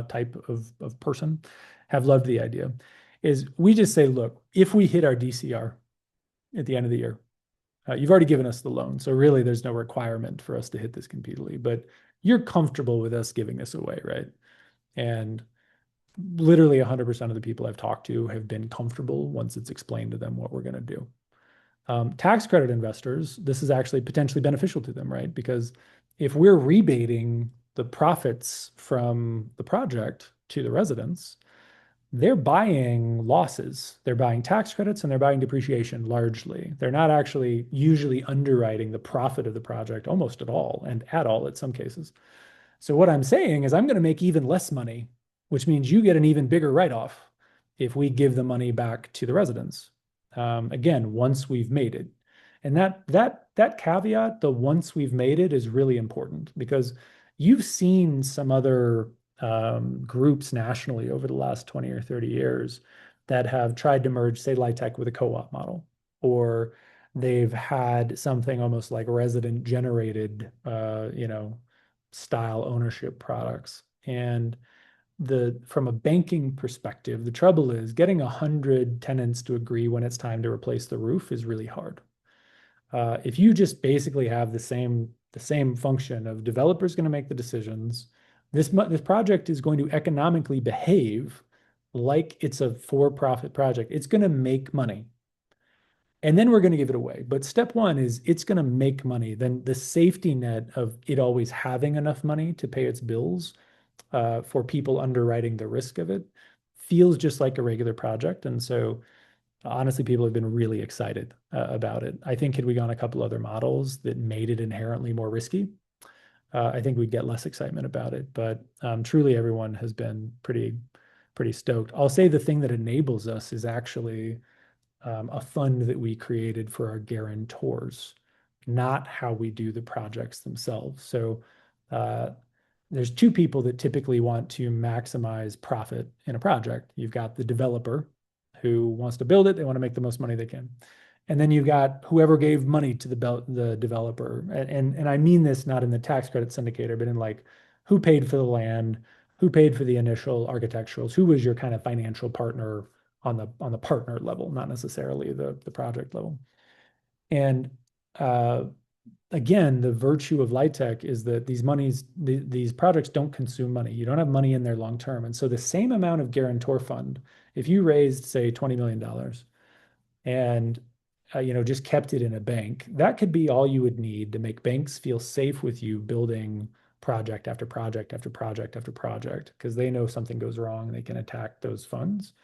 A: type of person have loved the idea, is we just say, look, if we hit our DCR at the end of the year, you've already given us the loan, so really there's no requirement for us to hit this completely, but you're comfortable with us giving this away, right? And literally 100% of the people I've talked to have been comfortable once it's explained to them what we're going to do. Tax credit investors, this is actually potentially beneficial to them, right? Because if we're rebating the profits from the project to the residents, they're buying losses. They're buying tax credits and they're buying depreciation largely. They're not actually usually underwriting the profit of the project almost at all, and at all in some cases. So what I'm saying is I'm going to make even less money, which means you get an even bigger write-off if we give the money back to the residents. Again, once we've made it. And that caveat, the once we've made it, is really important because you've seen some other groups nationally over the last 20 or 30 years that have tried to merge, say, LIHTC with a co-op model, or they've had something almost like resident generated, style ownership products. And from a banking perspective, the trouble is getting 100 tenants to agree when it's time to replace the roof is really hard. If you just basically have the same function of developers going to make the decisions, this project is going to economically behave like it's a for-profit project. It's going to make money. And then we're going to give it away. But step one is it's going to make money. Then the safety net of it always having enough money to pay its bills for people underwriting the risk of it feels just like a regular project. And so honestly, people have been really excited about it. I think had we gone a couple other models that made it inherently more risky, I think we'd get less excitement about it. But truly, everyone has been pretty stoked. I'll say the thing that enables us is actually a fund that we created for our guarantors, not how we do the projects themselves. So there's two people that typically want to maximize profit in a project. You've got the developer who wants to build it. They want to make the most money they can. And then you've got whoever gave money to the developer. And I mean this not in the tax credit syndicator, but in like who paid for the land, who paid for the initial architecturals, who was your kind of financial partner on the partner level, not necessarily the project level. And again, the virtue of LIHTC is that these projects don't consume money. You don't have money in there long term. And so the same amount of guarantor fund, if you raised, say, $20 million and just kept it in a bank, that could be all you would need to make banks feel safe with you building project after project after project after project, because they know something goes wrong, they can attack those funds.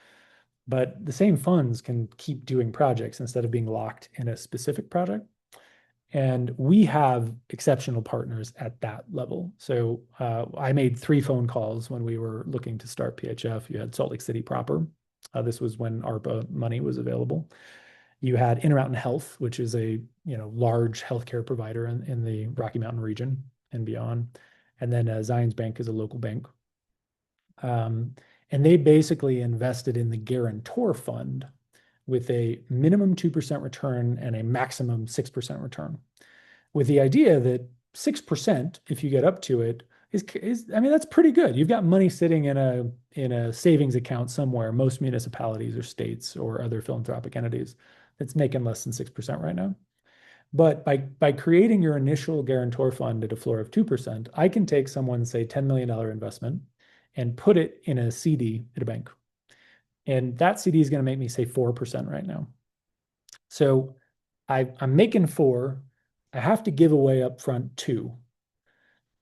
A: But the same funds can keep doing projects instead of being locked in a specific project. And we have exceptional partners at that level. So I made 3 phone calls when we were looking to start PHF. You had Salt Lake City proper. This was when ARPA money was available. You had Intermountain Health, which is a large healthcare provider in the Rocky Mountain region and beyond. And then Zions Bank is a local bank. And they basically invested in the guarantor fund with a minimum 2% return and a maximum 6% return, with the idea that 6%, if you get up to it, is I mean, that's pretty good. You've got money sitting in a savings account somewhere, most municipalities or states or other philanthropic entities, that's making less than 6% right now. But by creating your initial guarantor fund at a floor of 2%, I can take someone's, say, $10 million investment and put it in a CD at a bank. And that CD is going to make me, say, 4% right now. So I'm making 4. I have to give away up front 2.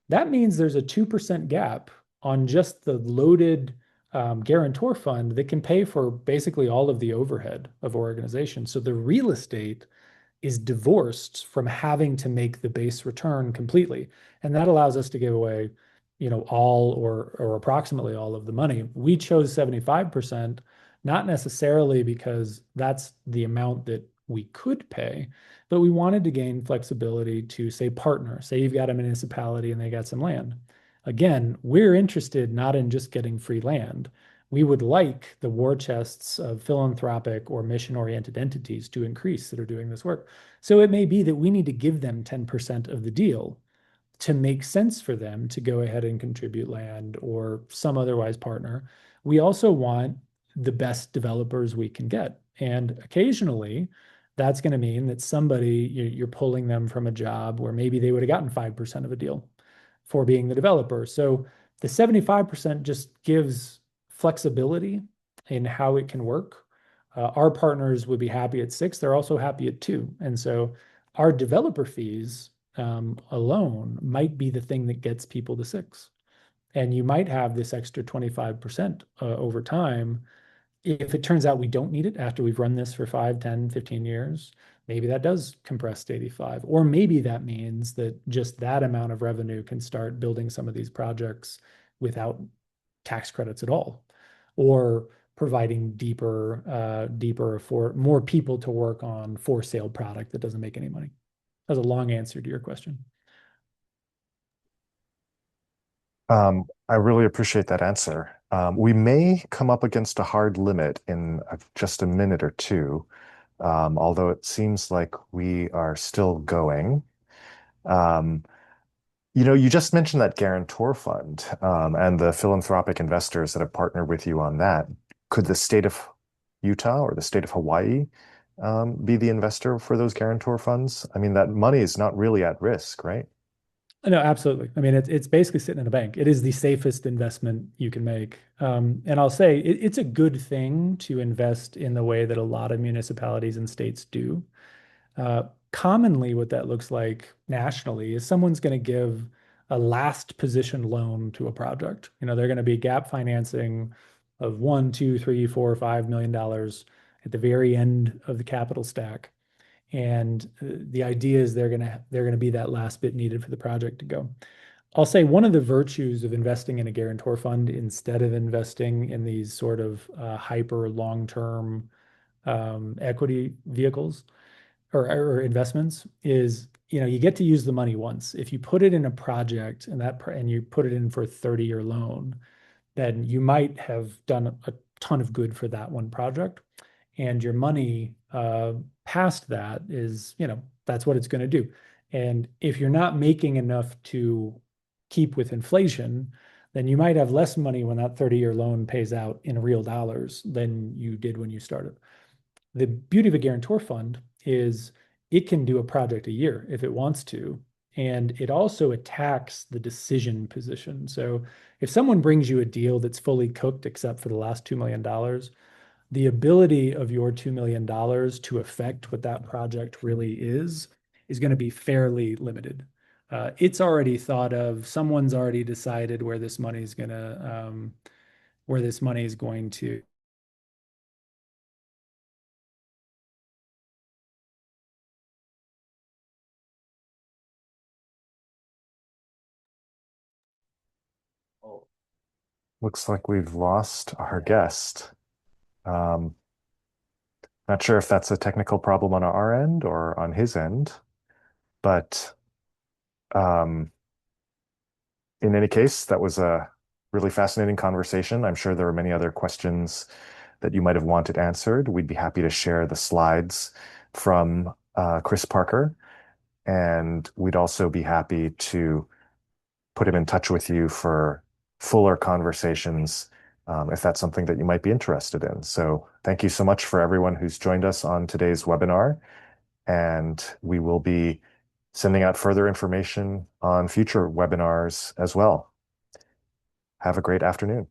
A: That means there's a 2% gap on just the loaded guarantor fund that can pay for basically all of the overhead of organization. So the real estate is divorced from having to make the base return completely. And that allows us to give away, all or approximately all of the money. We chose 75%, not necessarily because that's the amount that we could pay, but we wanted to gain flexibility to, say, partner. Say you've got a municipality and they got some land. Again, we're interested not in just getting free land. We would like the war chests of philanthropic or mission-oriented entities to increase that are doing this work. So it may be that we need to give them 10% of the deal to make sense for them to go ahead and contribute land or some otherwise partner. We also want the best developers we can get. And occasionally, that's going to mean that you're pulling them from a job where maybe they would have gotten 5% of a deal for being the developer. So the 75% just gives flexibility in how it can work. Our partners would be happy at 6. They're also happy at 2. And so our developer fees alone might be the thing that gets people to 6. And you might have this extra 25% over time. If it turns out we don't need it after we've run this for 5, 10, 15 years, maybe that does compress to 85. Or maybe that means that just that amount of revenue can start building some of these projects without tax credits at all, or providing deeper for more people to work on for sale product that doesn't make any money. That's a long answer to your question.
B: I really appreciate that answer. We may come up against a hard limit in just a minute or two, although it seems like we are still going. Um, you just mentioned that guarantor fund, and the philanthropic investors that have partnered with you on that. Could the state of Utah or the state of Hawaii, be the investor for those guarantor funds? I mean, that money is not really at risk, right?
A: No, absolutely. I mean, it's basically sitting in a bank. It is the safest investment you can make. And I'll say it's a good thing to invest in the way that a lot of municipalities and states do. Commonly, what that looks like nationally is someone's going to give a last position loan to a project. They're going to be gap financing of 1, 2, 3, 4, $5 million at the very end of the capital stack. And the idea is they're gonna be that last bit needed for the project to go. I'll say one of the virtues of investing in a guarantor fund instead of investing in these sort of hyper long-term equity vehicles or investments is, you get to use the money once. If you put it in a project and you put it in for a 30-year loan, then you might have done a ton of good for that one project. And your money past that is, that's what it's going to do. And if you're not making enough to keep with inflation, then you might have less money when that 30-year loan pays out in real dollars than you did when you started. The beauty of a guarantor fund is it can do a project a year if it wants to. And it also attacks the decision position. So if someone brings you a deal that's fully cooked except for the last $2 million, the ability of your $2 million to affect what that project really is going to be fairly limited. It's already thought of, someone's already decided where this money is going to.
B: Looks like we've lost our guest. Um, Not sure if that's a technical problem on our end or on his end, but um, in any case, that was a really fascinating conversation. I'm sure there are many other questions that you might have wanted answered. We'd be happy to share the slides from Chris Parker, and we'd also be happy to put him in touch with you for fuller conversations if that's something that you might be interested in. So thank you so much for everyone who's joined us on today's webinar, and we will be sending out further information on future webinars as well. Have a great afternoon.